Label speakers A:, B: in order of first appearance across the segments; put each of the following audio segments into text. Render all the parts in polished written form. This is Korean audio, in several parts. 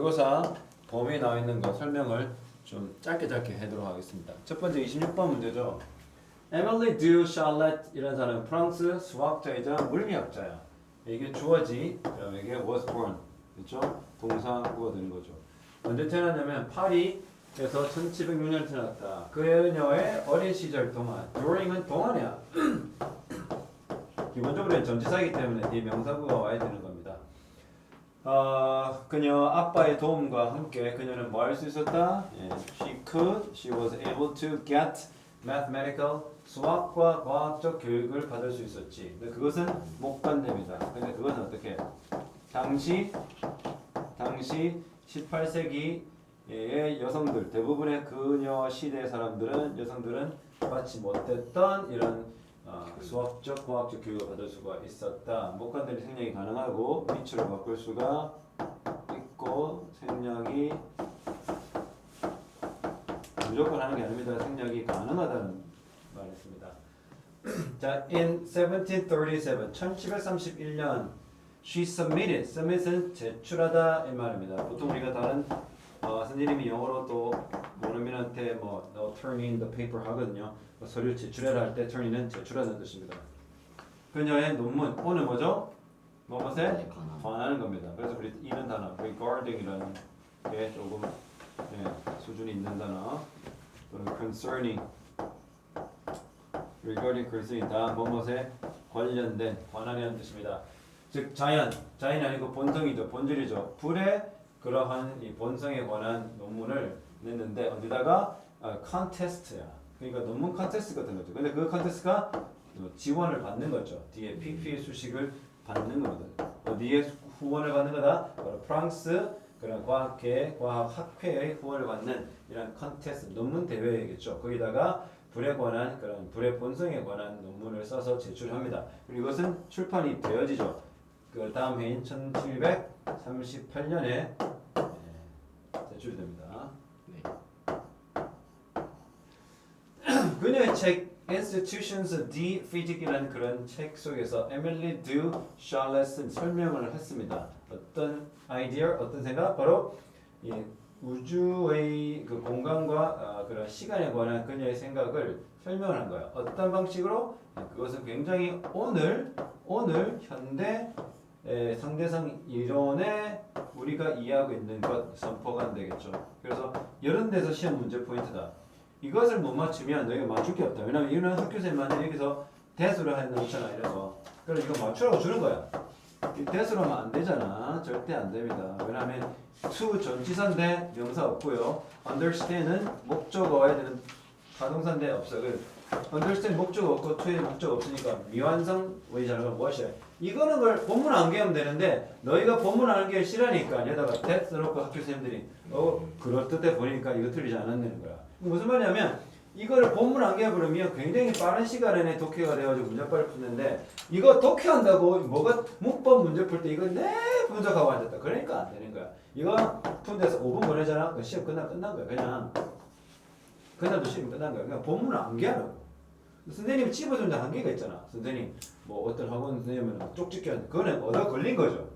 A: 모의고사 범위에 나와 있는 거 설명을 좀 짧게 하도록 하겠습니다. 첫 번째 26번 문제죠. 에밀리 듀 샬렛 이라는 사람은 프랑스 수학자이자 물리학자야. 이게 주어지, 그럼 이게 was born, 그렇죠? 동사구가 되는 거죠. 언제 태어났냐면 파리에서 1706년에 태어났다. 그녀의 어린 시절 동안, during은 동안이야. 기본적으로 전치사이기 때문에 뒤에 명사구가 와야 되는 겁니다. 그녀 아빠의 도움과 함께 그녀는 뭐 할 수 있었다? She was able to get mathematical, 수학과 과학적 교육을 받을 수 있었지. 근데 그것은 목관됩니다. 근데 그것은 어떻게? 당시 18세기의 여성들, 대부분의 그녀 시대 사람들은 여성들은 받지 못했던 이런 수학적, 과학적 교육을 받을 수가 있었다. 목관들이 생략이 가능하고 위치를 바꿀 수가 있고 생략이 무조건 하는 게 아닙니다. 생략이 가능하다는 말했습니다. 자, in 1737, 1731년, she submitted. submit은 제출하다 이 말입니다. 보통 우리가 다른 선생님이 영어로 또 모르민한테 뭐 turn in the paper 하거든요. 서류 제출해라 할 때 turn in은 제출하는 뜻입니다. 그녀의 논문, 오늘 뭐죠? 무엇에 관하는 겁니다. 그래서 우리 이런 단어 regarding이라는 게 조금 수준이 있는 단어 또는 concerning regarding concerning 다 무엇에 관련된 관하는 뜻입니다. 즉 자연이 아니고 본성이죠. 본질이죠. 불의 그러한 이 본성에 관한 논문을 냈는데 어디다가 컨테스트야. 그러니까 논문 컨테스트 같은 거죠. 근데 그 컨테스트가 지원을 받는 거죠. 뒤에 PP의 수식을 받는 거거든. 어디에 후원을 받는 거다? 바로 프랑스 그런 과학학회의 후원을 받는 이런 컨테스트 논문 대회이겠죠. 거기다가 불에 관한 그런 불의 본성에 관한 논문을 써서 제출합니다. 그리고 이것은 출판이 되어지죠. 그 다음 해인 1738년에 제출됩니다.
B: 네.
A: 그녀의 책 Institutions de Physique이라는 그런 책 속에서 에밀리 듀 샬렛은 설명을 했습니다. 어떤 아이디어, 어떤 생각? 바로 이 우주의 그 공간과 그런 시간에 관한 그녀의 생각을 설명을 한 거예요. 어떤 방식으로? 그것은 굉장히 오늘 현대 상대성 이론에 우리가 이해하고 있는 것 선포가 되겠죠. 그래서 이런 데서 시험 문제 포인트다. 이것을 못 맞추면 너희가 맞출 게 없다. 왜냐면 이거는 학교생만이 여기서 대수를 해놓잖아. 이래서 그래서 이거 맞추라고 주는 거야. 대수로 하면 안 되잖아. 절대 안 됩니다. 왜냐하면 to 전치사인데 명사 없고요. understand은 목적어 와야 되는 가동사인데 없어요. understand 목적 없고 to의 목적 없으니까 미완성 way잖아. 그럼 무엇이야? 이거는 걸 본문 안 개하면 되는데 너희가 본문 안 개를 싫어하니까 여기다가 that 써놓고 학교생들이 그럴듯해 보니까 이거 틀리지 않았다는 거야. 무슨 말이냐면 이거를 본문 안 개해버리면 굉장히 빠른 시간 내에 독해가 돼가지고 문제빨을 푸는데 이거 독해한다고 뭐가 문법 문제 풀 때 이거 내 분석하고 앉았다. 그러니까 안 되는 거야. 이거 푼 데서 5분 보내잖아. 그 시험 끝난 거야. 그날도 시험 끝난 거야. 그냥 본문을 안 개하라고. 선생님이 집어주는 한계가 있잖아. 선생님 뭐 어떤 학원 선생님은 쪽집게 하는데 그거는 얻어 걸린 거죠.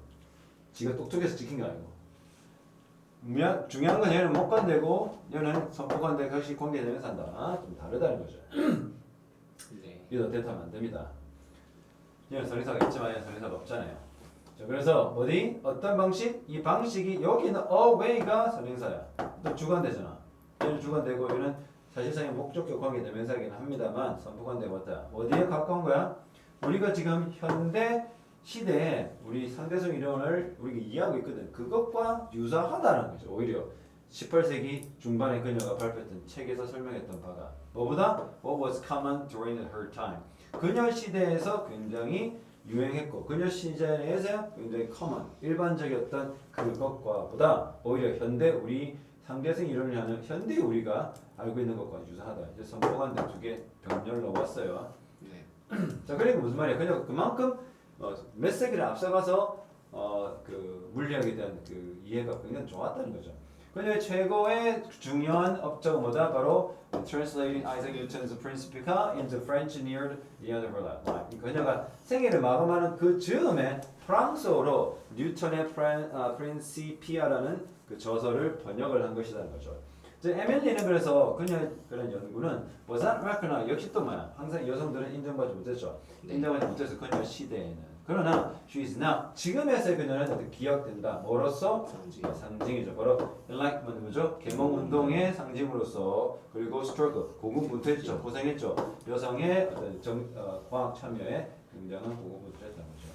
A: 지가 똑똑해서 지킨 게 아니고. 중요한 건 얘는 목관되고 얘는 선포관대 같이 관계되면서 한다. 좀 다르다는 거죠.
B: 네.
A: 이거 대타면 안 됩니다. 얘는 선행사가 있지만 얘는 선행사가 없잖아요. 자, 그래서 어떤 방식? 이 방식이 여기는 away가 선행사야. 또 주관되잖아. 얘는 주관되고 얘는 사실상의 목적격 관계대명사이긴 합니다만 선포관대 왔다. 어디에 가까운 거야? 우리가 지금 현대 시대에 우리 상대성 이론을 우리가 이해하고 있거든. 그것과 유사하다는 거죠. 오히려 18세기 중반에 그녀가 발표했던 책에서 설명했던 바가 뭐보다 what was common during her time. 그녀 시대에서 굉장히 유행했고 그녀 시대에서 굉장히 common 일반적이었던 그것과 보다 오히려 현대 우리 상대성 이론을 하는 현대 우리가 알고 있는 것과 유사하다. 이제 선포관대 두 개 병렬로 왔어요.
B: 네.
A: 자, 그러니까 무슨 말이야? 그녀가 그만큼 몇 세기를 앞서가서 그 물리학에 대한 그 이해가 굉장히 좋았다는 거죠. 그녀의 최고의 중요한 업적은 뭐다? 바로 translating Isaac Newton's Principia into French near the end of her life. 그녀가 생애를 마감하는 그 즈음에 프랑스어로 뉴턴의 프린시피아라는 그 저서를 번역을 한 것이라는 거죠. 에밀리는 그래서 그녀의 그런 연구는 was not recognized. 역시 또 뭐야? 항상 여성들은 인정받지 못했죠. 인정받지 못해서 그녀 시대에는. 그러나 she is now. 지금에서의 그녀는 어떻게 기억된다. 뭐로서? 상징이죠. 바로 enlightenment 뭐죠? 계몽운동의 상징으로서 그리고 struggle 고군분투했죠. 고생했죠. 여성의 어떤 과학 참여에 굉장한 고군분투했다는 거죠.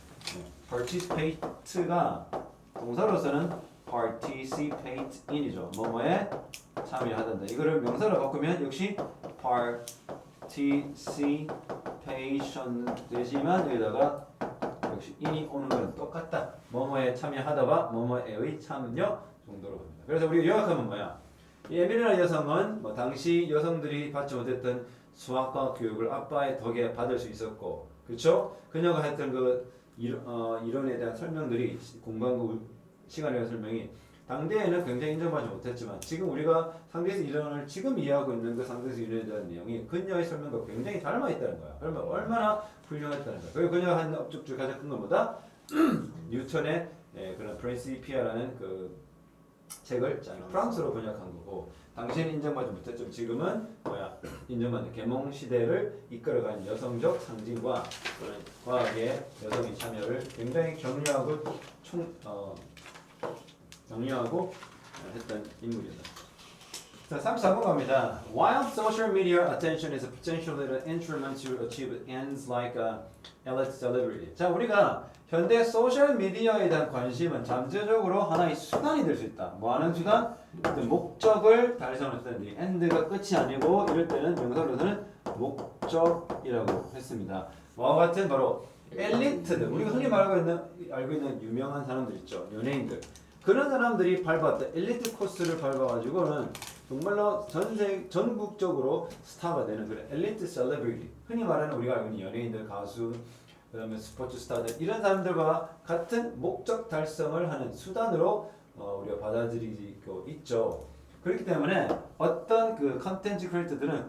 A: participate가 동사로서는 participate in이죠. 뭐뭐에 참여하던다. 이거를 명사로 바꾸면 역시 participation 되지만 여기다가 역시 in이 오는 건 똑같다. 뭐뭐에 참여하다와 뭐뭐에의 참여 정도로 봅니다. 그래서 우리가 요약하면 뭐야? 이 에밀리나 여성은 뭐 당시 여성들이 받지 못했던 수학과 교육을 아빠의 덕에 받을 수 있었고, 그렇죠? 그녀가 했던 그 이론에 대한 설명들이 공부한 시간에 대한 설명이 당대에는 굉장히 인정받지 못했지만 지금 우리가 상대에서 이론을 지금 이해하고 있는 그 상대에서 이론에 대한 내용이 그녀의 설명과 굉장히 닮아 있다는 거야. 그러면 얼마나 훌륭했다는 거야. 그리고 그녀가 한 업적 중 가장 큰 건 뭐다? 뉴턴의 그런 프린시피아라는 그 책을 프랑스로 번역한 거고 당시에는 인정받지 못했지만 지금은 뭐야? 인정받는 계몽 시대를 이끌어간 여성적 상징과 그런 과학의 여성의 참여를 굉장히 격려하고 격려하고 했던 인물이다. 자, 34번 갑니다. While social media attention is a potential instrument to achieve ends like elite celebrity. 자, 우리가 현대 소셜 미디어에 대한 관심은 잠재적으로 하나의 수단이 될 수 있다. 뭐 하는 수단? 목적을 달성할 때는 end가 끝이 아니고 이럴 때는 명사로서는 목적이라고 했습니다. 뭐와 같은 바로 엘리트들, 우리가 흔히 알고 있는 유명한 사람들 있죠. 연예인들. 그런 사람들이 밟았다. 엘리트 코스를 밟아가지고는 정말로 전국적으로 스타가 되는 그런 엘리트 셀레브리티. 흔히 말하는 우리가 알고 있는 연예인들, 가수, 그다음에 스포츠 스타들 이런 사람들과 같은 목적 달성을 하는 수단으로 우리가 받아들이고 있죠. 그렇기 때문에 어떤 그 컨텐츠 크리에이터들은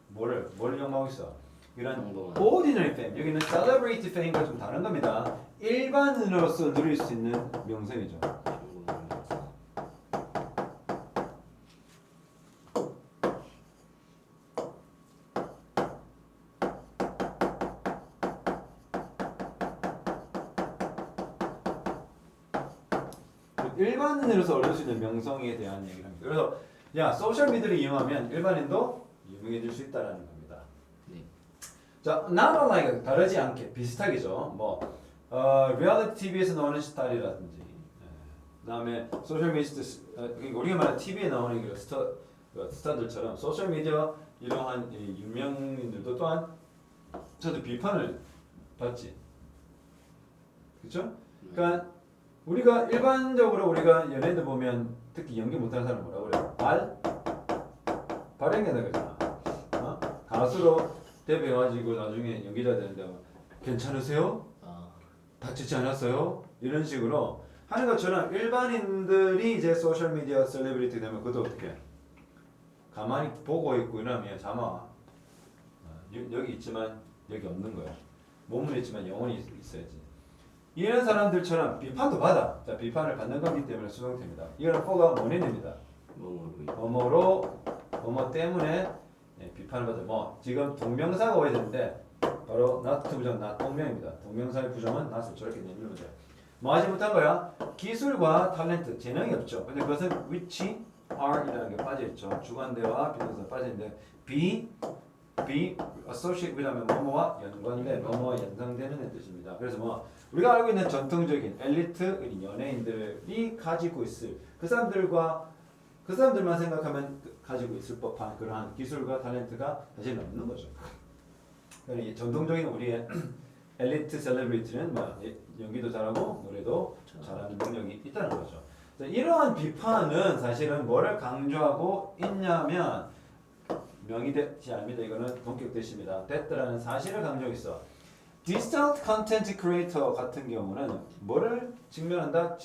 A: 뭘 영망하고 있어? 이런 ordinary fame, 여기는 celebrity fame과 좀 다른 겁니다. 일반인으로서 누릴 수 있는 명성이죠. 일반인으로서 얻을 수 있는 명성에 대한 얘기를 합니다. 그래서 야 소셜 미디어를 이용하면 일반인도 유명해질 수 있다라는 겁니다.
B: 네.
A: 자, not unlike 다르지 않게 비슷하겠죠. 뭐 리얼리티 TV에서 나오는 스타일이라든지, 그다음에 소셜 미디어 우리가 말하는 TV에 나오는 그 스타들처럼 소셜 미디어 이러한 유명인들도 또한 저도 비판을 받지. 그렇죠? 그러니까 우리가 일반적으로 우리가 연예인들 보면 특히 연기 못하는 사람 뭐라고 그래요? 발연기한다 그러잖아. 가수로 데뷔해가지고 나중에 연기자 되는데 괜찮으세요? 다치지 않았어요? 이런 식으로 하는 것처럼 일반인들이 이제 소셜 미디어 셀레브리티 되면 그것도 어떻게 가만히 보고 있고 이러면 잠아 여기 있지만 여기 없는 거야. 몸은 있지만 영혼이 있어야지. 이런 사람들처럼 비판도 받아. 자, 비판을 받는 거기 때문에 수동태입니다. 이거는 for가 원인입니다. 뭐뭐 때문에 비판을 받아. 뭐 지금 동명사가 와야 되는데 바로 not 부정, not 동명입니다. 동명사의 부정은 not을 저렇게 내밀면 돼. 뭐 하지 못한 거야? 기술과 탤런트, 재능이 없죠. 근데 그것은 which are이라는 게 빠져있죠. 주관대와 비동사 빠져있는데 be associate with하면 뭐뭐와 연관된, 뭐뭐와 연상되는 뜻입니다. 그래서 뭐 우리가 알고 있는 전통적인 엘리트 연예인들이 가지고 있을 그 사람들만 생각하면 가지고 있을 법한 그러한 기술과 탤런트가 사실 없는 거죠. 그러니까 전통적인 우리의 엘리트 셀레브리티는 뭐 연기도 잘하고 노래도 잘하는 능력이 있다는 거죠. 이러한 비판은 사실은 뭐를 강조하고 있냐면 명의되지 않습니다. 이거는 본격 대시입니다. 됐다라는 사실을 강조하고 있어. 디지털 컨텐츠 크리에이터 같은 경우는 뭐를 직면한다?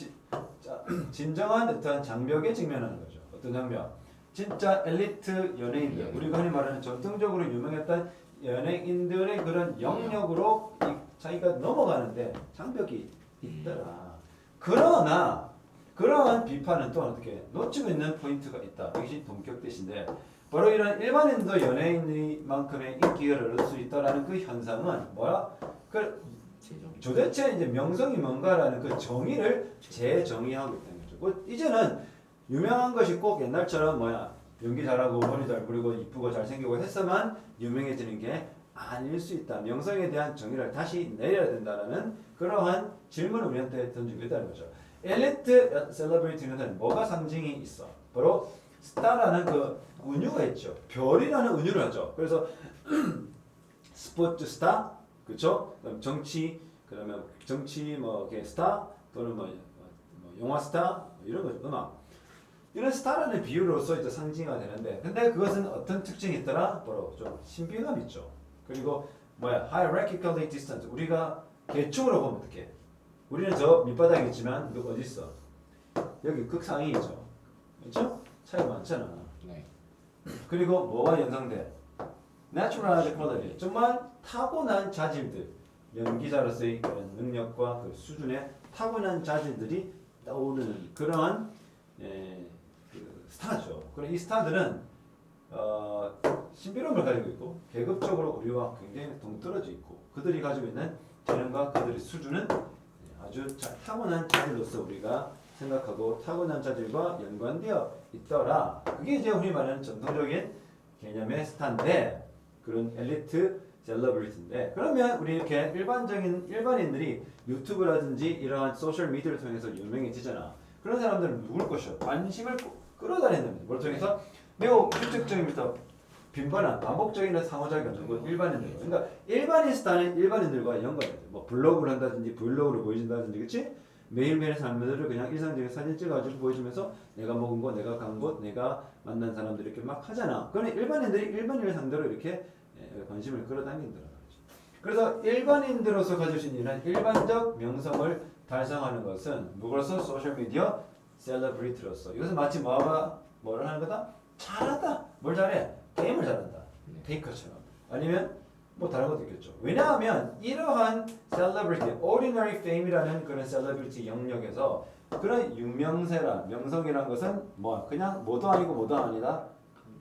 A: 진정한 어떤 장벽에 직면하는 거죠. 어떤 장면? 진짜 엘리트 연예인들, 우리가 흔히 말하는 전통적으로 유명했던 연예인들의 그런 영역으로 자기가 넘어가는데 장벽이 있더라. 그러나 그러한 비판은 또 어떻게 놓치고 있는 포인트가 있다. 이것이 동격 대신데 바로 이런 일반인도 연예인만큼의 인기를 얻을 수 있다라는 그 현상은 뭐야? 그
B: 재정.
A: 도대체 이제 명성이 뭔가라는 그 정의를 재정의하고 있다는 거죠. 뭐 이제는 유명한 것이 꼭 옛날처럼 뭐야 연기 잘하고 머리 잘 부리고 이쁘고 잘생기고 했어만 유명해지는 게 아닐 수 있다. 명성에 대한 정의를 다시 내려야 된다는 그러한 질문을 우리한테 던지고 있다는 거죠. 엘리트 셀러브리티는 뭐가 상징이 있어? 바로 스타라는 그 은유가 있죠. 별이라는 은유를 하죠. 그래서 스포츠 스타, 그렇죠? 그다음 정치, 그다음에 정치 뭐 이렇게 스타 또는 뭐 영화 스타 뭐 이런 거죠. 음악. 이런 스타라는 비유로서 이제 상징화 되는데, 근데 그것은 어떤 특징이 있더라? 바로 좀 신비감 있죠. 그리고 뭐야, hierarchically distant. 우리가 계층으로 보면 어떻게? 우리는 저 밑바닥에 있지만 너 어디 있어? 여기 극상위이죠. 그렇죠? 차이가 많잖아.
B: 네.
A: 그리고 뭐와 연상돼? Natural quality. 정말 타고난 자질들. 연기자로서의 그런 능력과 그 수준의 타고난 자질들이 떠오르는 그러한 그 스타죠. 그럼 이 스타들은 신비로움을 가지고 있고 계급적으로 우리와 굉장히 동떨어져 있고 그들이 가지고 있는 재능과 그들의 수준은 아주 타고난 자질로서 우리가 생각하고 타고난 자질과 연관되어 있더라. 그게 이제 우리 말하는 전통적인 개념의 스타인데 그런 엘리트 셀러브리티인데 그러면 우리 이렇게 일반적인 일반인들이 유튜브라든지 이러한 소셜 미디어를 통해서 유명해지잖아. 그런 사람들은 누굴 것이요? 관심을 끌어다니는 겁니다. 뭘 통해서 매우 규칙적이면서 빈번한 반복적인 상호작용 그 일반인들. 그러니까 일반인 스타는 일반인들과 연관이 돼. 뭐 블로그를 한다든지 브이로그를 보여준다든지, 그렇지? 매일매일의 삶들을 그냥 일상적인 사진 찍어가지고 보여주면서 내가 먹은 거, 내가 간 곳, 내가 만난 사람들 이렇게 막 하잖아. 그러면 일반인들이 일반인을 상대로 이렇게 관심을 끌어당긴다는 거죠. 그래서 일반인들로서 가질 수 있는 일반적 명성을 달성하는 것은 누구로서? 소셜미디어 셀러브리티로서. 이것은 마치 뭐를 하는 거다? 잘한다. 뭘 잘해? 게임을 잘한다. 페이커처럼. 아니면 뭐 다른 것도 있겠죠. 왜냐하면 이러한 셀러브리티, ordinary fame이라는 그런 셀러브리티 영역에서 그런 유명세란 명성이란 것은 뭐 그냥 뭐도 아니고 뭐도 아니다.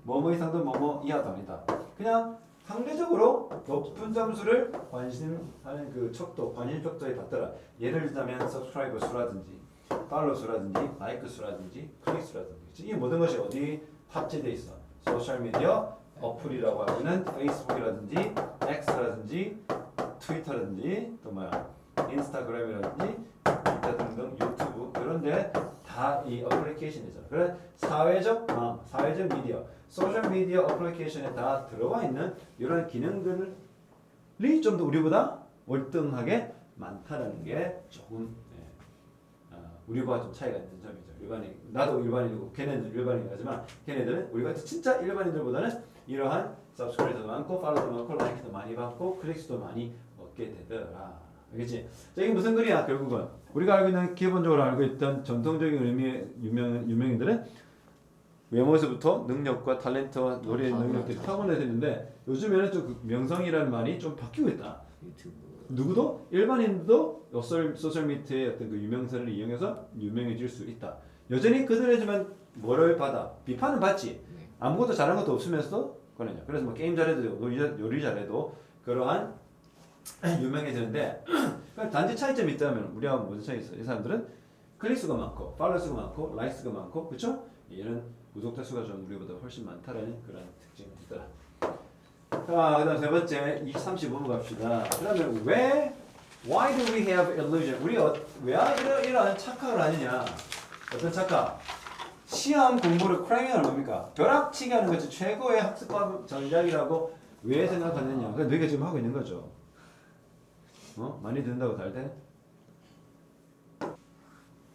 A: 뭐뭐 이상도 뭐뭐 이하도 아니다. 그냥 상대적으로 높은 점수를 관심하는 그 척도, 관심 척도에 받더라. 예를 들자면 서브스크라이버 수라든지 팔로우 수라든지 라이크 수라든지 클릭 수라든지 이 모든 것이 어디 탑재되어 있어? 소셜미디어 어플이라고 하는 페이스북이라든지 X라든지 트위터라든지 또 뭐야 인스타그램이라든지 기타 등등 유튜브 이런데 다 이 어플리케이션이죠. 그래 사회적 미디어, 소셜 미디어 어플리케이션에 다 들어와 있는 이런 기능들이 좀 더 우리보다 월등하게 많다는 게 조금 우리와 좀 차이가 있는 점이죠. 일반인, 나도 일반인이고 걔네들 일반인이지만 걔네들은 우리가 진짜 일반인들보다는 이러한 서브스크라이버도 많고 팔로우도 많고 라이크도 많이 받고 클릭수도 많이 얻게 되더라. 알겠지? 자, 이게 무슨 글이야? 결국은 우리가 알고 있는 기본적으로 알고 있던 전통적인 의미의 유명인들은 외모에서부터 능력과 탤런트와 노래의 능력들이 타고나야 되는데 요즘에는 좀 그 명성이라는 말이 좀 바뀌고 있다.
B: 유튜브.
A: 누구도 일반인도 소셜 미디어의 어떤 그 유명세를 이용해서 유명해질 수 있다. 여전히 그들에지만 뭐를 받아? 비판은 받지.
B: 네.
A: 아무것도 잘한 것도 없으면서도 그러냐. 그래서 뭐 게임 잘해도 요리 잘해도 그러한 유명해지는데 단지 차이점이 있다면 우리하고 무슨 차이 있어? 이 사람들은 클릭수가 많고 팔로우 수가 많고 라이크 수가 많고 그렇죠? 얘는 구독자 수가 좀 우리보다 훨씬 많다라는 그런 특징이 있더라. 자, 그다음 세 번째 35번 갑시다. 그러면 why do we have illusion? 우리 왜 이런 착각을 하느냐? 어떤 착각? 시험 공부를 크래밍을 뭡니까? 벼락치기 하는 것이 최고의 학습 전략이라고 왜 생각하느냐? 그러니까 너희가 지금 하고 있는 거죠. 많이 듣는다고 잘 돼?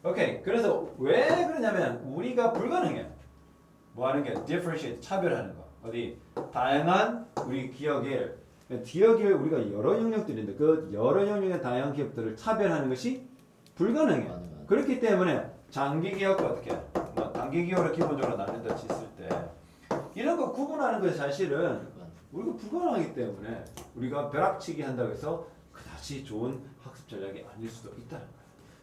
A: 오케이. 그래서 왜 그러냐면 우리가 불가능해. 뭐 하는 게 differentiate, 차별하는 거. 어디? 다양한 우리 기억을 우리가 여러 영역들인데 그 여러 영역의 다양한 기억들을 차별하는 것이 불가능해. 그렇기 때문에 장기 기억과 어떻게? 뭐 단기 기억을 기본적으로 나눈다 했을 때 이런 거 구분하는 거 사실은 우리가 불가능하기 때문에 우리가 벼락치기 한다고 해서 그다지 좋은 학습 전략이 아닐 수도 있다는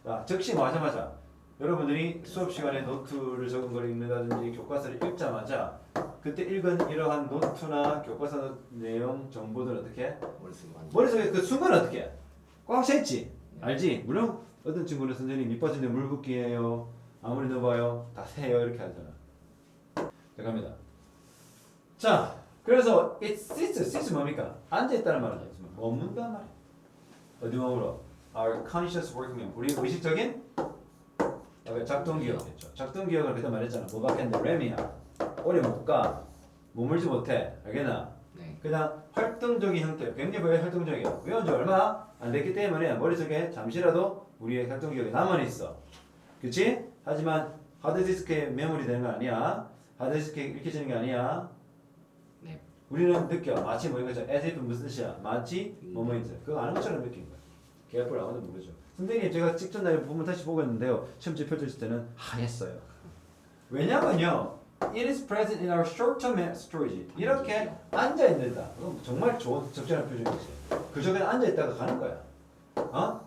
A: 거야. 자, 적시하자마자 여러분들이 수업 시간에 노트를 적은 걸 읽는다든지 교과서를 읽자마자 그때 읽은 이러한 노트나 교과서 내용 정보들 어떻게 머릿속에 그 순간 어떻게 꽉 찼지? 알지? 물론 어떤 친구는 선생님 밑 빠진데 물 붓기예요. 아무리 넣어봐요 다 새요 이렇게 하잖아. 자 갑니다. 자 그래서 it sits 뭡니까? 앉아있다는 말은 없지만 머문단 말이야. 어디 머물러? Our conscious working memory. 우리 의식적인 작동기억이었죠. 작동기억을 그때 말했잖아. 뭐 밖에는데 램이야. 오래 못 가. 머물지 못해. 알겠나?
B: 네.
A: 그냥 활동적인 형태. 굉장히 활동적이야. 외운 지 얼마 안 됐기 때문에 머릿속에 잠시라도 우리의 활동기억이 남아있어. 그치? 하지만 하드디스크에 메모리 되는 거 아니야. 하드디스크에 읽혀지는 게 아니야.
B: 네.
A: 우리는 느껴. 마치 뭐 이거죠. as if 무슨 뜻이야? 마치 뭐뭐 있어. 그거 아는 것처럼 느낀 거야. 개뿔 아무도 모르죠. 선생님 제가 직전 날 부분 다시 보고 있는데요. 시험지 펼쳤을 때는 하였어요. 왜냐면요. It is present in our short-term storage. 이렇게 앉아있는다. 정말 좋은 적절한 표현이지. 그 적에 앉아있다가 가는 거야.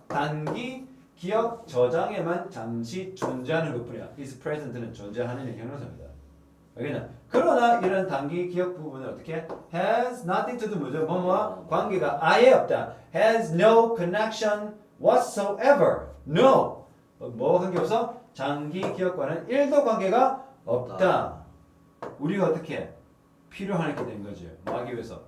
A: 단기 기억 저장에만 잠시 존재하는 것뿐이야. is present는 존재하는 형용사입니다. 알겠나? 그러나 이런 단기 기억 부분은 어떻게? has nothing to do 뭐죠? 뭐뭐와 관계가 아예 없다. has no connection whatsoever. no. 뭐 관계없어? 장기 기억과는 1도 관계가 없다. 우리가 어떻게 필요하게 된 거죠. 하기 위해서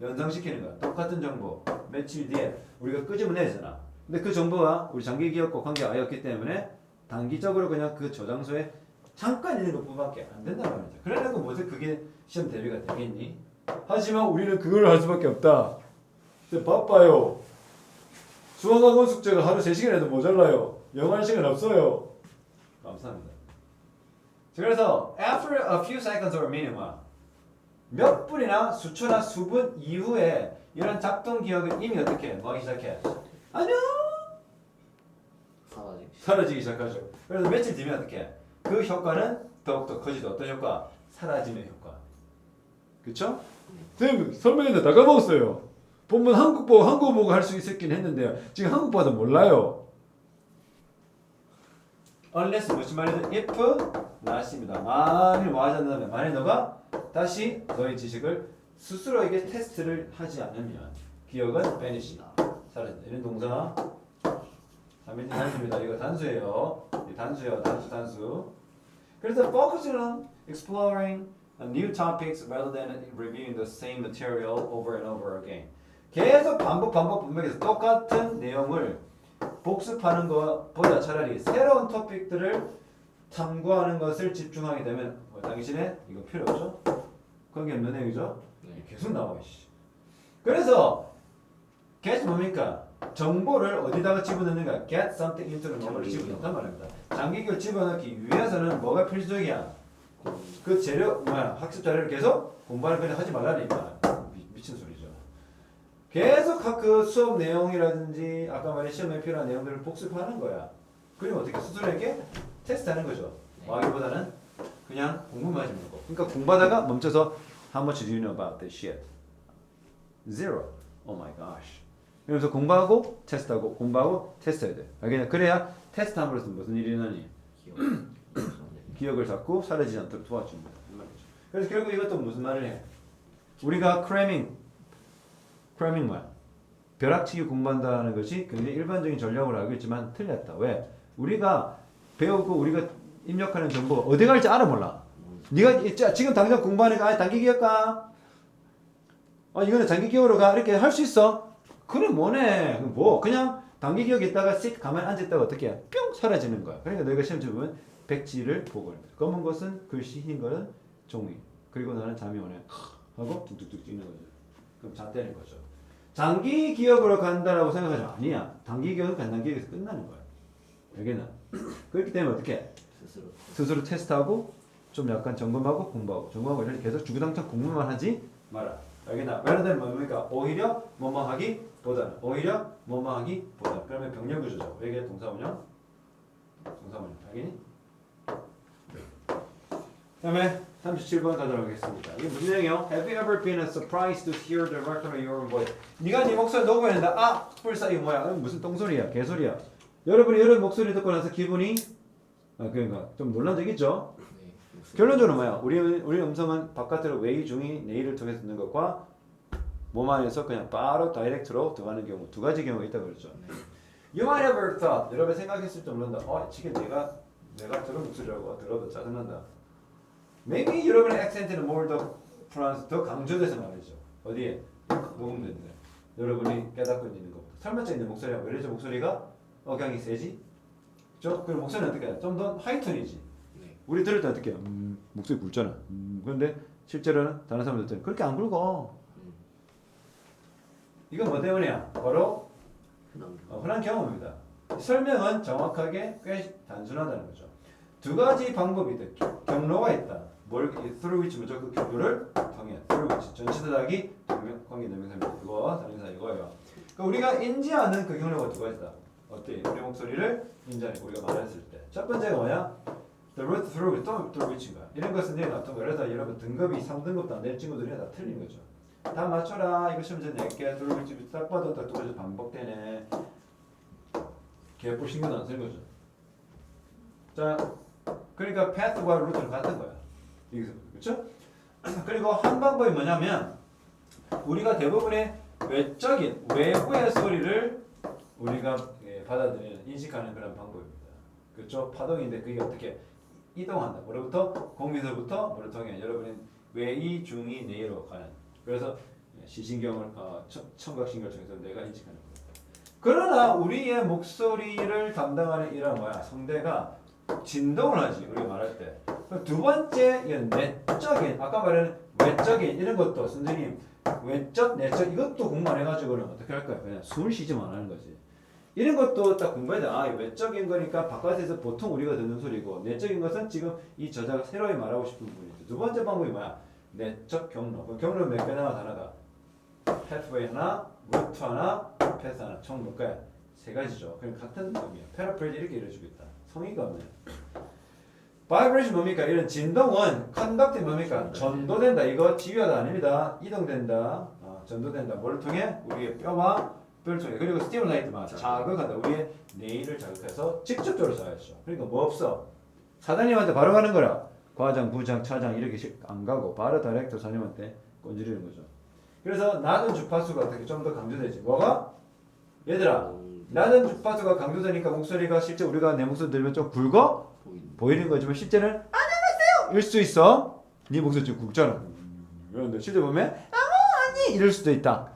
A: 연상시키는 거야. 똑같은 정보 며칠 뒤에 우리가 끄집어내잖아. 근데 그 정보가 우리 장기 기억과 관계가 아예 없기 때문에 단기적으로 그냥 그 저장소에 잠깐 있는 것뿐밖에 안 된단 말이죠. 그래도 뭐지 그게 시험 대비가 되겠니? 하지만 우리는 그걸 할 수밖에 없다. 바빠요. 수학학원 숙제가 하루 3시간 해도 모자라요. 영어 할 시간 없어요. 감사합니다. 그래서 after a few seconds or minute 몇 분이나 수초나 수분 이후에 이런 작동 기억은 이미 어떻게 뭐 하기 시작해? 안녕 사라지기 시작하죠. 그래서 며칠 뒤면 어떻게? 그 효과는 더욱더 커지죠. 어떤 효과? 사라짐의 효과. 그쵸? 선생님 설명했는데 다 까먹었어요. 본문 한국어 보고 할 수 있었긴 했는데요. 지금 한국어도 몰라요. unless 무슨 말이든 if not입니다. 만일 뭐 하지 않는다면 만일 너가 다시 너의 지식을 스스로에게 테스트를 하지 않으면 기억은 vanish 사라진다. 이런 동사 3인칭 단수입니다. 이거 단수예요. 단수예요. 단수. 그래서 focusing on exploring new topics rather than reviewing the same material over and over again. 계속 반복해서 똑같은 내용을 복습하는 것보다 차라리 새로운 토픽들을 탐구하는 것을 집중하게 되면 당신의 이거 필요 없죠? 관계 없는 내용이죠?
B: 네.
A: 계속 나와. 그래서 get 뭡니까? 정보를 어디다가 집어넣는가? get something into는 뭐를 집어넣단 말입니다. 장기기를 집어넣기 위해서는 뭐가 필수적이야? 그 재료 학습 자료를 계속 공부하는 건 하지 말라니까. 미친 소리죠. 계속 그 수업 내용이라든지 아까 말한 시험에 필요한 내용들을 복습하는 거야. 그리고 어떻게 스스로에게 테스트하는 거죠. 하기보다는 그냥 공부만 하시는 거고. 그러니까 공부하다가 멈춰서 How much do you know about this shit? Zero. Oh my gosh. 그러면서 공부하고 테스트하고 공부하고 테스트해야 돼. 알겠냐? 그래야 테스트함으로써 무슨 일이 일어나니? 기억을 잡고 사라지지 않도록 도와줍니다. 그래서 결국 이것도 무슨 말을 해? 우리가 크래밍 뭐야? 벼락치기 공부한다는 것이 굉장히 일반적인 전략으로 알고 있지만 틀렸다. 왜? 우리가 배우고 우리가 입력하는 정보가 어디 갈지 알아 몰라. 네가 지금 당장 공부하니까 단기 기억가? 이거는 장기 기억으로 가 이렇게 할 수 있어? 그래 뭐네? 뭐 그냥 단기 기억에 있다가 씩 가만히 앉아있다가 어떻게 해? 뿅 사라지는 거야. 그러니까 너희가 시험 치 보면 백지를 보고 검은 것은 글씨, 흰 것은 종이. 그리고 나는 잠이 오네 하고 뚝뚝뚝 뛰는 거죠. 그럼 잣대는 거죠. 장기 기억으로 간다라고 생각하지만 아니야. 단기 기억은 단기 기억에서 끝나는 거야. 알겠나? 그렇기 때문에 어떻게? 스스로 테스트하고 좀 약간 점검하고 공부하고 이렇게 계속 주구장창 공부만 하지 마라. 알겠나? 말하자면 뭡니까? 오히려 뭐뭐 하기보다는 그러면 병렬 구조죠. 왜 이게 동사원형? 알겠니? 다음에 37번 가도록 하겠습니다. 이게 무슨 내용이요? Have you ever been surprised to hear directly your own voice? 네가 네 목소리 녹음했는데 아! 불사 이거 뭐야? 무슨 똥소리야? 개소리야? 여러분이 이런 목소리 듣고 나서 기분이 그러니까 좀 놀란 적 있죠?
B: 네.
A: 결론적으로 뭐야? 우리 음성은 바깥으로 웨이 중이 네일을 통해서 듣는 것과 몸 안에서 그냥 바로 다이렉트로 들어가는 경우 두 가지 경우가 있다고 그랬죠. You might have ever thought 여러분 생각했을 때 모른다. 지금 내가 들은 목소리라고 들어도 짜증난다. Maybe 여러분의 액센트는 more 더 강조돼서 말이죠. 어디에? 녹음됐는데 여러분이 깨닫고 있는 것보다 설명자 있는 목소리가 왜 이러죠? 목소리가 억양이 세지? 그렇죠? 그리고 목소리는 어떻게 해? 좀 더 하이톤이지.
B: 네.
A: 우리 들을 때 어떻게 해? 목소리 굵잖아. 그런데 실제로는 다른 사람들 때는 그렇게 안 굵어. 이건 뭐 때문이야? 바로 흔한 경험입니다. 설명은 정확하게 꽤 단순하다는 거죠. 두 가지 방법이 있다. 경로가 있다. through which 뭐죠? 그 경로를 통해 through which 전치사 더하기 관계 대명사입니다. 이거 단명사 이거예요. 그러니까 우리가 인지하는 그 경로가 두 가지다. 어때? 우리 목소리를 인지하는 우리가 말했을 때. 첫 번째가 뭐야? The root through which인가? 이런 것은 내가 어떤 거 그래서 여러분 등급이 3등급도 안 될 친구들이 다 틀린 거죠. 다 맞춰라. 이거 시험 전에 낼게. through which 딱 봐도 딱 두 가지 반복되네. 개뿔 신경 안 쓰는 거죠. 자, 그러니까 path와 route는 같은 거야. 여기서 그렇죠? 그리고 한 방법이 뭐냐면 우리가 대부분의 외적인 외부의 소리를 우리가 받아들이는 인식하는 그런 방법입니다. 그렇죠? 파동인데 그게 어떻게 이동한다. 뭐로부터 공기서부터 뭐를 통해 여러분이 외이 중이 내로 가는. 그래서 시신경을 청각신경을 통해서 내가 인식하는 겁니다. 그러나 우리의 목소리를 담당하는 이런 뭐야 성대가 진동을 하지 우리가 말할 때. 두 번째 내적인 아까 말하는 외적인 이런 것도 선생님 외적 내적 이것도 공부 안 해가지고는 어떻게 할까요? 그냥 숨을 쉬지만 하는 거지. 이런 것도 딱 공부해야 돼. 외적인 거니까 바깥에서 보통 우리가 듣는 소리고 내적인 것은 지금 이 저자가 새로이 말하고 싶은 부분이죠. 두 번째 방법이 뭐야? 내적 경로. 그 경로는 몇 개나 단어가? pathway 하나, route 하나, path 하나. 총 몇 개야? 세 가지죠. 그럼 같은 의미야. paraphrase 이렇게 이루어지고 있다. 성의가 없네. vibration 뭡니까? 이런 진동은 conduct이 뭡니까? 전도된다. 이거 지휘하다 아닙니다. 이동된다. 전도된다. 뭘 통해? 우리의 뼈와 뼈를 통해. 그리고 stimulate 자극한다. 우리의 뇌를 자극해서 직접적으로 쏴야죠. 그러니까 뭐 없어? 사장님한테 바로 가는 거라. 과장, 부장, 차장 이렇게 안 가고 바로 다이렉트 사장님한테 꼰지르는 거죠. 그래서 낮은 주파수가 어떻게 좀 더 강조되지. 뭐가? 얘들아, 낮은 주파수가 강조되니까 목소리가 실제 우리가 내 목소리 들으면 좀 굵어 보이는 거지만 실제는 안녕하세요 이럴 수 있어. 네 목소리 좀 굵잖아. 그런데 실제 보면 아니 이럴 수도 있다.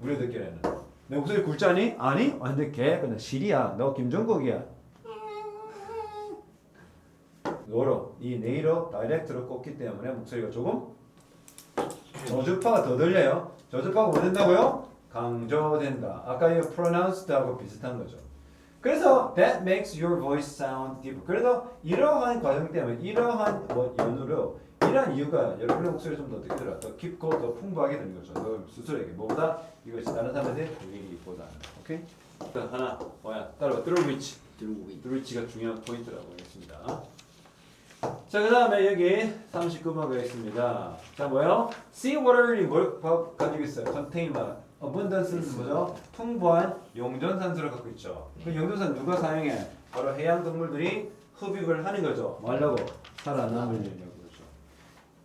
A: 우리가 듣기에는 내 목소리 굵잖니? 아니 완전 개 그냥 실이야. 너 김종국이야. 너로 이 네이로 다이렉트로 꽂기 때문에 목소리가 조금 저주파가 더 들려요. 저주파가 뭐 된다고요? 강조된다. 아까 이 pronounced하고 비슷한 거죠. 그래서 that makes your voice sound deep. 그래서 이러한 과정 때문에 이러한 연유로 이러한 이유가 여러분의 목소리 좀 더 어떻게 들어? 더 깊고 더 풍부하게 되는 거죠. 너 스스로에게 뭐보다 이것이 다른 사람한테 들리기보다. 오케이? 하나 뭐야? 따라와. through which. through which가 중요한 포인트라고 하겠습니다. 자, 그 다음에 여기 39번 가겠습니다. 자, 뭐예요? sea water이 뭘 가지고 있어요? contain abundance는 뭐죠? 풍부한 용존산소를 갖고 있죠. 그 용존산 누가 사용해? 바로 해양 동물들이 흡입을 하는 거죠. 뭐 하려고? 살아남으려고 그러죠.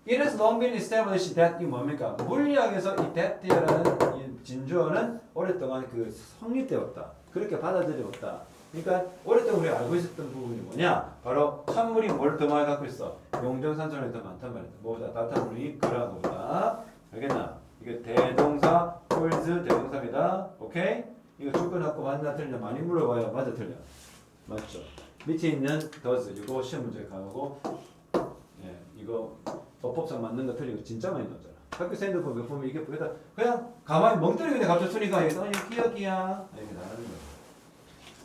A: It has long been established that 이 뭡니까? 물리학에서 이 that라는 이 진주어는 오랫동안 그 성립되었다. 그렇게 받아들여왔다. 그러니까 오랫동안 우리가 알고 있었던 부분이 뭐냐? 바로 찬물이 뭘 더 많이 갖고 있어? 용존산소를 더 많단 말이야. 뭐보다 바닷물이 그런 거보다. 알겠나? 이게 대동사, 폴즈 대동사입니다. 오케이? 이거 조건하고 맞나 틀리냐? 많이 물어봐요. 맞아 틀려? 맞죠? 밑에 있는 does 이거 시험 문제 가고 이거 어법상 맞는 거 틀리고 진짜 많이 나오잖아. 학교 샌드폰 보면 이게 그냥 가만히 멍 때리고 있는데 갑자기 쓰니까 이게 기억이야 이렇게 나가는 거야.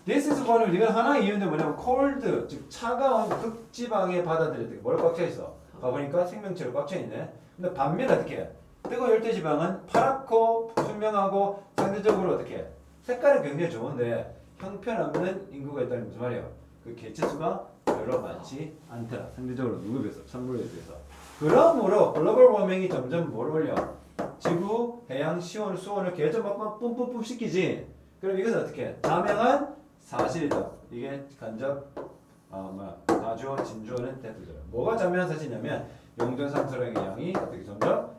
A: This is one 이건 하나의 이유인데 뭐냐면 cold 즉 차가운 극지방에 받아들일 때 뭐라 꽉 차 있어? 가보니까 생명체로 꽉 차 있네. 근데 반면 어떻게 해? 뜨거운 열대지방은 파랗고 투명하고 상대적으로 어떻게 해? 색깔은 굉장히 좋은데 형편없는 인구가 있다는 무슨 말이에요? 그 개체수가 별로 많지 않다. 상대적으로 누구에 비해서? 천물에 비해서. 그러므로 글로벌 워밍이 점점 뭘 올려? 지구, 해양, 시온, 수온을 계속 막 뿜뿜뿜 시키지. 그럼 이것은 어떻게? 자명한 사실이다. 이게 간접 가주어, 진주어는 대표죠. 뭐가 자명한 사실이냐면 용존산소량의 양이 어떻게 점점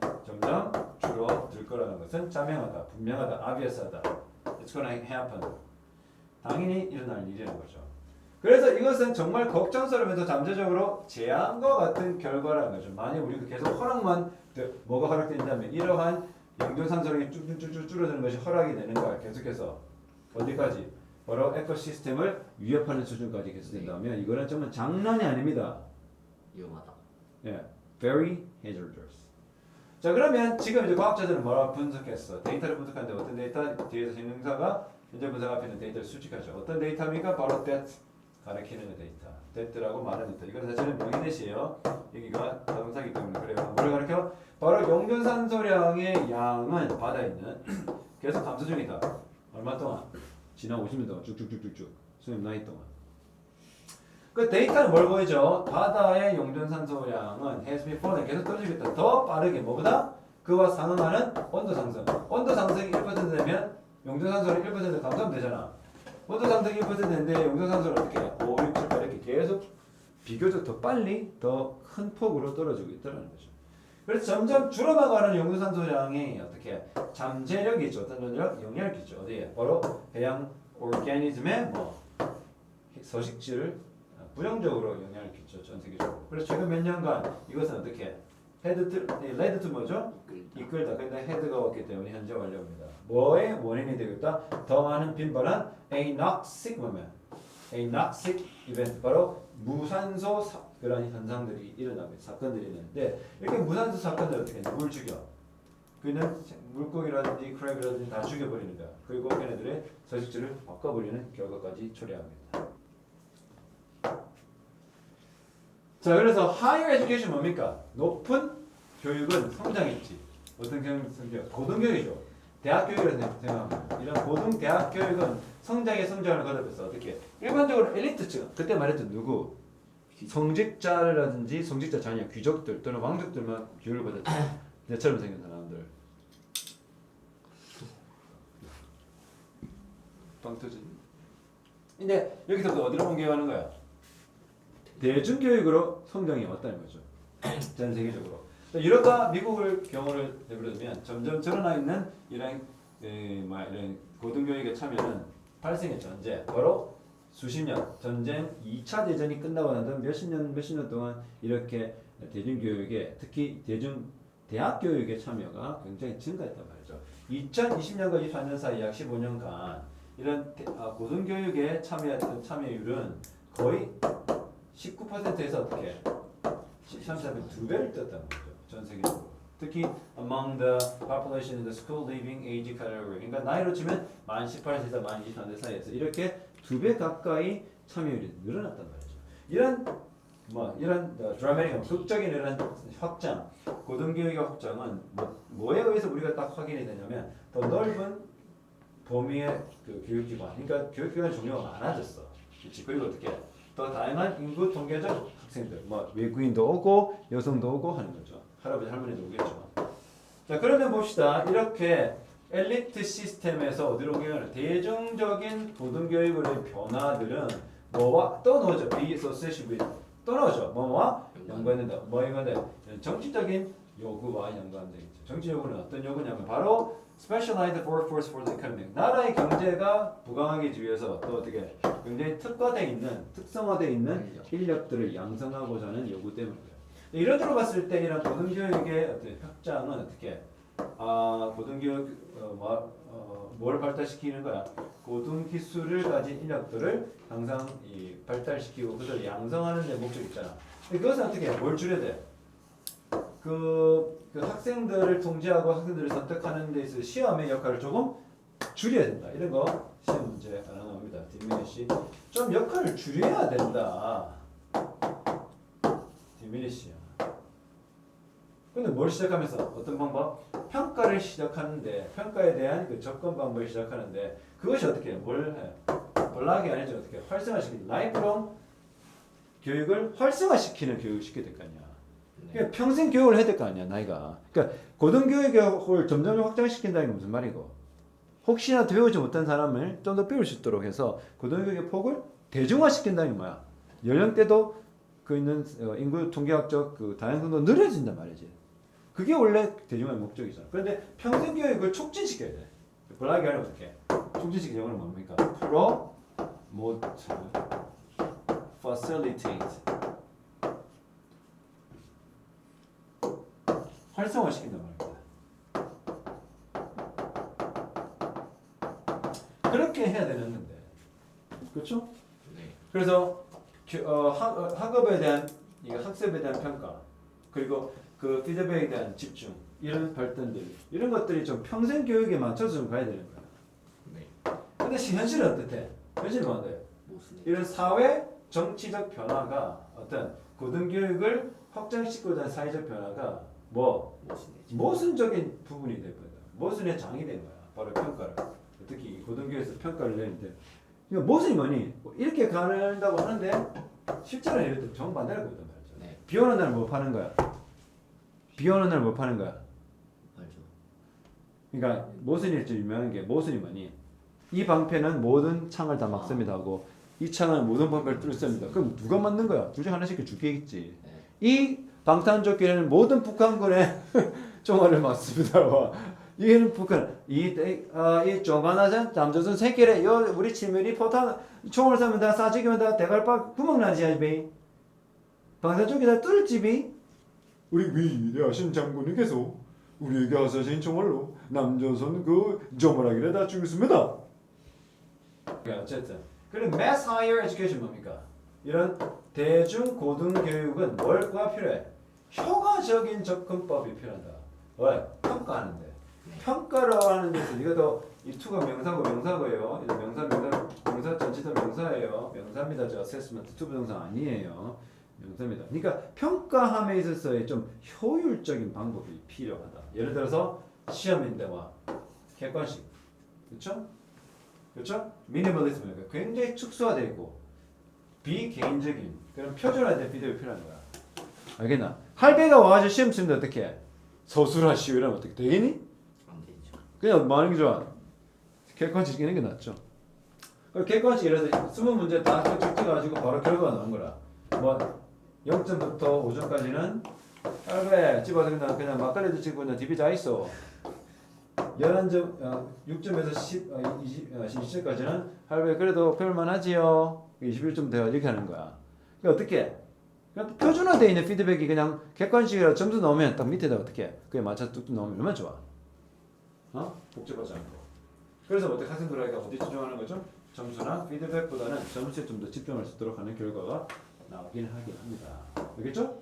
A: 줄어들 거라는 것은 자명하다, 분명하다, obvious하다. It's gonna happen. 당연히 일어날 일이라는 거죠. 그래서 이것은 정말 걱정스러우면서 잠재적으로 재앙과 같은 결과라는 거죠. 만약 우리가 계속 허락만 뭐가 허락된다면 이러한 용존산소량이 쭉쭉쭉 줄어드는 것이 허락이 되는 거야. 계속해서 어디까지? 바로 에코시스템을 위협하는 수준까지 계속된다면 이거는 정말 장난이 아닙니다.
B: 위험하다.
A: 예, very hazardous. 자 그러면 지금 이제 과학자들은 뭐라고 분석했어? 데이터를 분석하는데 어떤 데이터 뒤에서 형용사가 현재 분석 앞에 있는 데이터를 수식하죠. 어떤 데이터입니까? 바로 that 가리키는 데이터. that라고 말하는 데이터. 이건 사실은 명의대시예요. 여기가 자동사기 때문에 그래요. 뭘 가리켜? 바로 용존산소량의 양은 바다에 있는 계속 감소 중이다. 얼마 동안? 지난 50년 동안 쭉쭉쭉쭉쭉 수십 나이 동안. 그 데이터는 뭘 보이죠? 바다의 용존산소량은 has been falling 계속 떨어지고 있다. 더 빠르게 뭐보다? 그와 상응하는 온도 상승. 온도 상승이 1% 되면 용존산소는 1% 감소하면 되잖아. 온도 상승이 1%인데 용존산소는 어떻게 해? 5, 6, 7, 8 이렇게 계속 비교적 더 빨리 더 큰 폭으로 떨어지고 있다는 거죠. 그래서 점점 줄어나가는 용존산소량이 어떻게 잠재력이 있죠. 어떤 전력? 영향을 끼죠. 어디에? 바로 해양 오르가니즘의 서식지를 부정적으로 영향을 끼쳐 전 세계적으로. 그래서 최근 몇 년간 이것은 어떻게 레드 투 뭐죠? 이끌다. 근데 헤드가 왔기 때문에 현재 완료입니다. 뭐의 원인이 되겠다? 더 많은 빈번한 anoxic 뭐면 anoxic 이벤트 바로 무산소 그런 현상들이 일어나고 사건들이 있는데 이렇게 무산소 사건들 어떻게 해? 물 죽여. 그는 물고기라든지 크랩이라든지 다 죽여버리는 거야. 그리고 걔네들의 서식지를 바꿔버리는 결과까지 초래합니다. 자, 그래서 higher education 뭡니까? 높은 교육은 성장했지. 어떤 교육? 고등교육이죠. 대학 교육이라고 생각합니다. 이런 고등 대학 교육은 성장을 거듭해서 어떻게? 일반적으로 엘리트층, 그때 말했던 누구? 성직자라든지 성직자 자녀, 귀족들 또는 왕족들만 교육을 받았죠. 내처럼 생긴 사람들. 빵 터지. 근데 여기서부터 어디로 옮겨가는 거야? 대중교육으로 성장이 왔다는 거죠. 전 세계적으로. 유럽과 미국을 경우를 내버려두면 점점 드러나 있는 이런 고등교육의 참여는 발생했죠. 언제? 바로 수십 년 전쟁 2차 대전이 끝나고 나서 몇십 년 동안 이렇게 대중교육에 특히 대학 교육의 참여가 굉장히 증가했단 말이죠. 2020년과 24년 사이 약 15년간 이런 고등교육에 참여했던 참여율은 거의 19%에서 어떻게 13% 2배를 떴다는 거죠. 전 세계적으로. 특히 among the population in the school leaving age category. 그러니까 나이로 치면 만 18세에서 만 24세 사이에서 이렇게 2배 가까이 참여율이 늘어났단 말이죠. 이런 드라마틱한 극적인 이런 확장, 고등교육의 확장은 뭐에 의해서 우리가 딱 확인이 되냐면 더 넓은 범위의 그 교육기관, 그러니까 교육기관 종류가 많아졌어. 그렇지? 그리고 어떻게 더 다양한 인구 통계적 학생들, 외국인도 오고 여성도 오고 하는 거죠. 할아버지 할머니도 오겠죠. 자, 그러면 봅시다. 이렇게 엘리트 시스템에서 어디로 오게요? 대중적인 고등교육의 변화들은 뭐와 또 나오죠. be associated with 또 나오죠. 뭐와 연관된다. 뭐 연관돼? 정치적인 요구와 연관돼 있죠. 정치 요구는 어떤 요구냐면 바로 specialized workforce for the economy. 나라의 경제가 부강하기 위해서 또 어떻게 굉장히 특화돼 있는 특성화돼 있는 인력들을 양성하고자 하는 요구 때문이에요. 이런 쪽으로 봤을 때 이런 고등교육의 어떤 확장은 어떻게 고등교육 뭘 발달시키는 거야? 고등기술을 가진 인력들을 항상 발달시키고 그들을 양성하는 데 목적이 있잖아. 그것은 어떻게 해? 뭘 줄여야 돼? 그 학생들을 통제하고 학생들을 선택하는 데 있어서 시험의 역할을 조금 줄여야 된다. 이런 거 시험 문제 하나 나옵니다. 디미니시 좀 역할을 줄여야 된다. 디미니시요. 근데 뭘 시작하면서 어떤 방법? 평가를 시작하는데 평가에 대한 그 접근 방법을 시작하는데 그것이 어떻게 뭘 해? 블락이 아니죠. 어떻게 활성화시키는 라이프롱 교육을 활성화시키는 교육을 시켜야 될 거 아니야.
B: 네.
A: 그러니까 평생 교육을 해야 될 거 아니야, 나이가. 그러니까 고등교육을 점점 확장시킨다는 게 무슨 말이고? 혹시나 배우지 못한 사람을 좀 더 배울 수 있도록 해서 고등교육의 폭을 대중화시킨다는 게 뭐야? 연령대도 그 있는 인구 통계학적 그 다양성도 늘어진단 말이지. 그게 원래 대중화의 목적이잖아. 그런데 평생 교육을 촉진시켜야 돼. 블락이 하려면 어떻게? 촉진시키는 영어는 뭡니까? promote, facilitate. 활성화시킨단 말입니다. 그렇게 해야 되는데, 그렇죠?
B: 네.
A: 그래서 학업에 대한 학습에 대한 평가 그리고 그 피드백에 대한 집중 이런 발전들 이런 것들이 좀 평생 교육에 맞춰서 좀 가야 되는 거야.
B: 네.
A: 근데 현실은 어떻대? 현실은 뭔데?
B: 무슨
A: 이런 사회 정치적 변화가 어떤 고등교육을 확장시키고자 하는 사회적 변화가 뭐 모순적인 부분이 될 거다. 모순의 장이 된 거야. 바로 평가를. 특히 이 고등교육에서 평가를 내는데 그러니까 모순이 뭐니? 이렇게 가는다고 하는데 실제로는 이럴 때 정반대로 보단 말이죠.
B: 네.
A: 비 오는 날 뭐 파는 거야? 비 오는 날 뭐 파는 거야?
B: 알죠.
A: 그러니까 모순이 제일 유명한 게 모순이 뭐니? 이 방패는 모든 창을 다 막습니다 하고 이 창은 모든 방패를 뚫습니다. 그럼 누가 맞는 거야? 둘 중 하나씩 죽이겠지.
B: 네.
A: 이 방탄조끼는 모든 북한군의 총알을 맞습니다. 이는 북한 이 조만하자 잠조선 새끼래 요 우리 친밀이 포탄 총을 쏘면 다 쏴죽이면 다 대갈박 구멍 나지 아비 방탄조끼 다 뚫집이 우리 위대하신 장군님께서 우리에게 하사신 총알로 남조선 그 조만하기를 다 죽였습니다. 어쨌든 그리고 mass higher education 뭡니까? 이런 대중 고등교육은 뭘과 필요해? 효과적인 접근법이 필요하다. 왜? 평가하는데. 평가를 하는 데서 이것도 이 투가 명사고 명사고예요. 이제 명사 전치사 명사예요. 명사입니다. 저 assessment 투 부동사 아니에요. 명사입니다. 그러니까 평가함에 있어서의 좀 효율적인 방법이 필요하다. 예를 들어서 시험인데와 객관식, 그렇죠? 그렇죠? 미니멀리즘이니까 굉장히 축소화되어 있고 비개인적인 그런 표준화된 비디오가 필요한 거야. 알겠나? 할배가 와가지고 시험 치는데 어떻게 해? 서술하시오 이러면 어떻게 되겠니?
B: 안 되죠.
A: 그냥 뭐 하는 게 좋아? 객관식 쓰는 게 낫죠. 객관식 예를 들어서 20문제 다 쭉쭉 가지고 바로 결과가 나온 거라. 뭐 0점부터 5점까지는 할배 집어서 그냥 막걸리도 찍고 그냥 DB 다 있어. 11점, 6점에서 20점까지는 할배 그래도 별만 하지요. 21점 돼요. 이렇게 하는 거야. 그러니까 어떻게? 그냥 표준화되어 있는 피드백이 그냥 객관식이라 점수 넣으면 딱 밑에다 어떻게? 그에 맞춰서 뚝뚝 넣으면 얼마나 좋아? 복잡하지 않고. 그래서 어떻게 학생들에게 어디 집중하는 거죠? 점수나 피드백보다는 점수에 좀 더 집중할 수 있도록 하는 결과가 나오긴 하긴 합니다. 알겠죠?